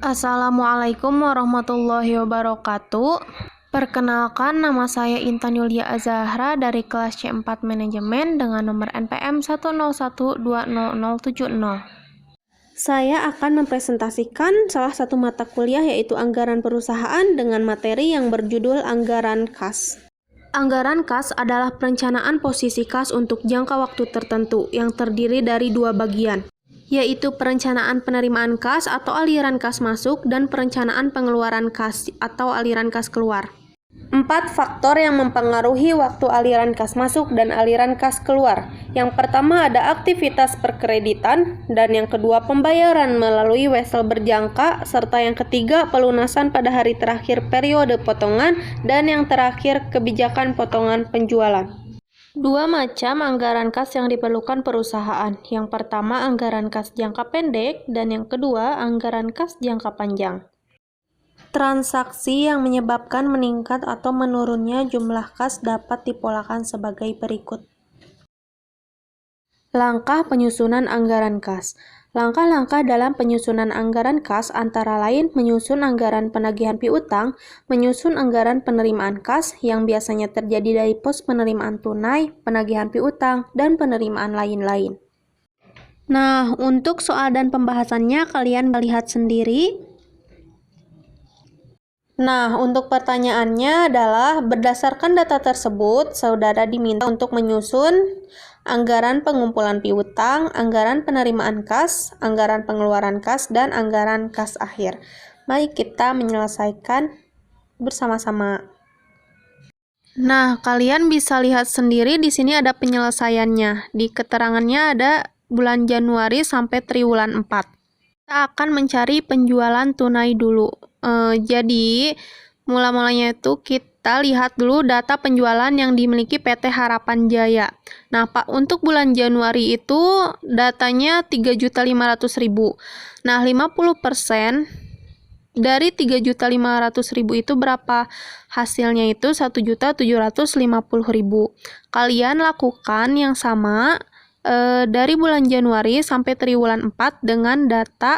Assalamualaikum warahmatullahi wabarakatuh. Perkenalkan, nama saya Intan Yulia Azahra dari kelas C4 Manajemen dengan nomor NPM 101200070. Saya akan mempresentasikan salah satu mata kuliah yaitu Anggaran Perusahaan dengan materi yang berjudul Anggaran Kas. Anggaran kas adalah perencanaan posisi kas untuk jangka waktu tertentu yang terdiri dari dua bagian, yaitu perencanaan penerimaan kas atau aliran kas masuk dan perencanaan pengeluaran kas atau aliran kas keluar. 4 faktor yang mempengaruhi waktu aliran kas masuk dan aliran kas keluar. Yang pertama ada aktivitas perkreditan, dan yang kedua pembayaran melalui wesel berjangka, serta yang ketiga pelunasan pada hari terakhir periode potongan, dan yang terakhir kebijakan potongan penjualan. Dua macam anggaran kas yang diperlukan perusahaan. Yang pertama anggaran kas jangka pendek, dan yang kedua anggaran kas jangka panjang. Transaksi yang menyebabkan meningkat atau menurunnya jumlah kas dapat dipolakan sebagai berikut. Langkah penyusunan anggaran kas. Langkah-langkah dalam penyusunan anggaran kas antara lain menyusun anggaran penagihan piutang, menyusun anggaran penerimaan kas yang biasanya terjadi dari pos penerimaan tunai, penagihan piutang, dan penerimaan lain-lain. Nah, untuk soal dan pembahasannya kalian melihat sendiri. Nah, untuk pertanyaannya adalah berdasarkan data tersebut, saudara diminta untuk menyusun anggaran pengumpulan piutang, anggaran penerimaan kas, anggaran pengeluaran kas, dan anggaran kas akhir. Mari kita menyelesaikan bersama-sama. Nah, kalian bisa lihat sendiri di sini ada penyelesaiannya. Di keterangannya ada bulan Januari sampai triwulan 4. Kita akan mencari penjualan tunai dulu. Jadi, mula-mulanya itu kita lihat dulu data penjualan yang dimiliki PT Harapan Jaya. Nah, Pak, untuk bulan Januari itu datanya 3.500.000. Nah, 50% dari 3.500.000 itu berapa? Hasilnya itu 1.750.000. Kalian lakukan yang sama dari bulan Januari sampai triwulan 4 dengan data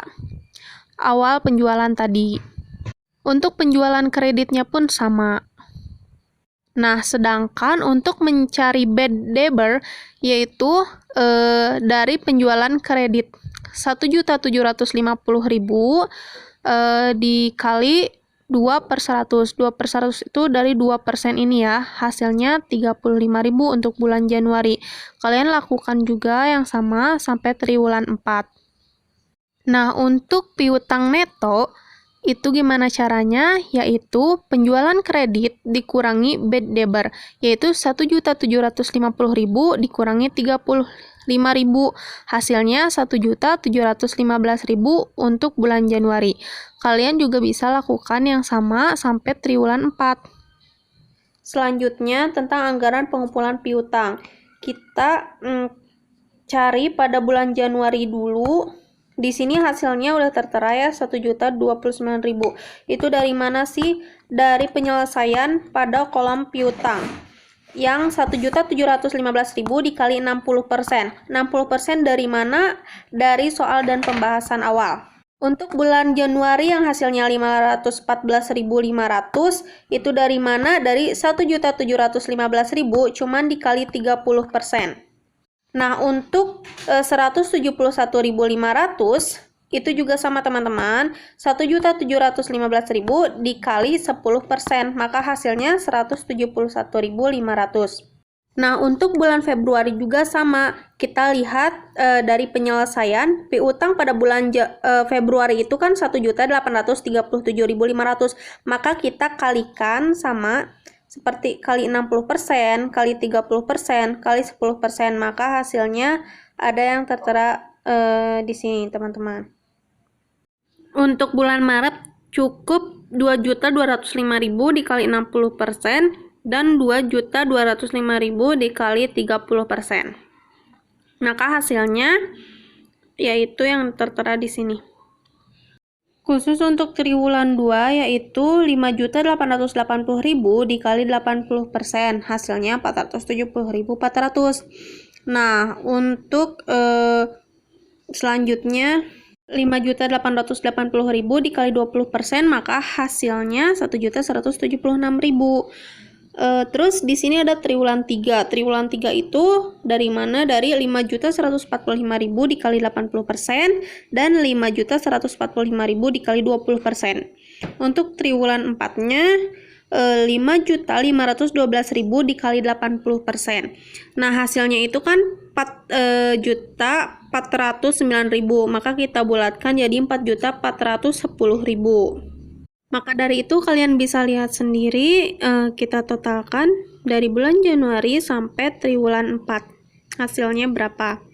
awal penjualan tadi. Untuk penjualan kreditnya pun sama. Nah, sedangkan untuk mencari bad debtor yaitu dari penjualan kredit 1.750.000 dikali 2/100. 2/100 itu dari 2% ini ya. Hasilnya 35.000 untuk bulan Januari. Kalian lakukan juga yang sama sampai triwulan 4. Nah, untuk piutang neto itu gimana caranya? Yaitu penjualan kredit dikurangi bad debtor, yaitu 1.750.000 dikurangi 35.000. Hasilnya 1.715.000 untuk bulan Januari. Kalian juga bisa lakukan yang sama sampai triwulan 4. Selanjutnya tentang anggaran pengumpulan piutang. Kita cari pada bulan Januari dulu. Di sini hasilnya udah tertera ya 1.029.000. Itu dari mana sih? Dari penyelesaian pada kolom piutang. Yang 1.715.000 dikali 60%. 60% dari mana? Dari soal dan pembahasan awal. Untuk bulan Januari yang hasilnya 514.500 itu dari mana? Dari 1.715.000 cuman dikali 30%. Nah, untuk 171.500 itu juga sama teman-teman, 1.715.000 dikali 10%, maka hasilnya 171.500. Nah, untuk bulan Februari juga sama, kita lihat dari penyelesaian piutang pada bulan Februari itu kan 1.837.500, maka kita kalikan sama seperti kali 60%, kali 30%, kali 10%, maka hasilnya ada yang tertera di sini, teman-teman. Untuk bulan Maret cukup 2.205.000 dikali 60% dan 2.205.000 dikali 30%. Maka hasilnya yaitu yang tertera di sini. Khusus untuk triwulan 2 yaitu 5.880.000 dikali 80%, hasilnya 470.400. Nah, untuk selanjutnya 5.880.000 dikali 20%, maka hasilnya 1.176.000. Terus di sini ada triwulan 3. Triwulan 3 itu dari mana? Dari 5.145.000 dikali 80% dan 5.145.000 dikali 20%. Untuk triwulan 4-nya 5.512.000 dikali 80%. Nah, hasilnya itu kan 4.409.000, maka kita bulatkan jadi 4.410.000. Maka dari itu kalian bisa lihat sendiri, kita totalkan dari bulan Januari sampai triwulan 4. Hasilnya berapa?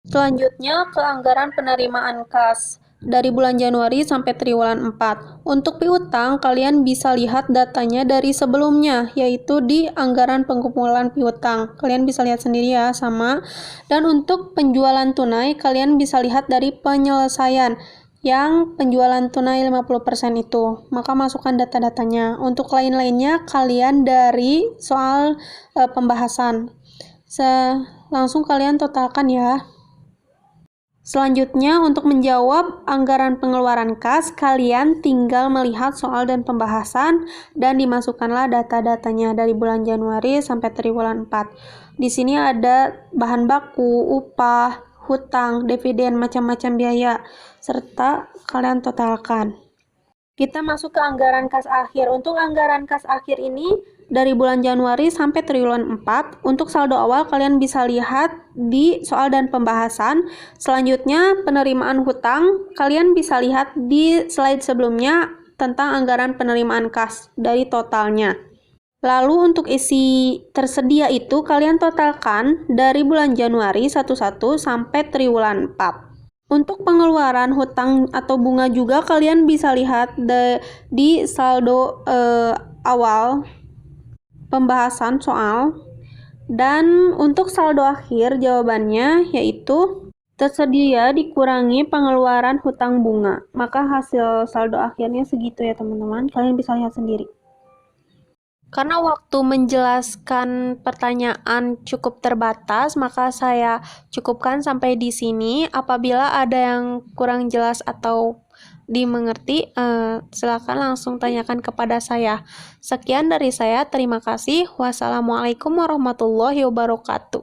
Selanjutnya ke anggaran penerimaan kas. Dari bulan Januari sampai triwulan 4. Untuk piutang, kalian bisa lihat datanya dari sebelumnya, yaitu di anggaran pengumpulan piutang. Kalian bisa lihat sendiri ya, sama. Dan untuk penjualan tunai, kalian bisa lihat dari penyelesaian yang penjualan tunai 50% itu, maka masukkan data-datanya. Untuk lain-lainnya kalian dari soal pembahasan. Langsung kalian totalkan ya. Selanjutnya untuk menjawab anggaran pengeluaran kas, kalian tinggal melihat soal dan pembahasan dan dimasukkanlah data-datanya dari bulan Januari sampai triwulan 4. Di sini ada bahan baku, upah, hutang, dividen, macam-macam biaya, serta kalian totalkan. Kita masuk ke anggaran kas akhir. Untuk anggaran kas akhir ini dari bulan Januari sampai triwulan 4. Untuk saldo awal kalian bisa lihat di soal dan pembahasan. Selanjutnya penerimaan hutang, kalian bisa lihat di slide sebelumnya tentang anggaran penerimaan kas dari totalnya. Lalu untuk isi tersedia itu kalian totalkan dari bulan Januari 11 sampai triwulan 4. Untuk pengeluaran hutang atau bunga juga kalian bisa lihat di saldo awal pembahasan soal. Dan untuk saldo akhir jawabannya yaitu tersedia dikurangi pengeluaran hutang bunga. Maka hasil saldo akhirnya segitu ya teman-teman. Kalian bisa lihat sendiri. Karena waktu menjelaskan pertanyaan cukup terbatas, maka saya cukupkan sampai di sini. Apabila ada yang kurang jelas atau dimengerti, silakan langsung tanyakan kepada saya. Sekian dari saya, terima kasih. Wassalamualaikum warahmatullahi wabarakatuh.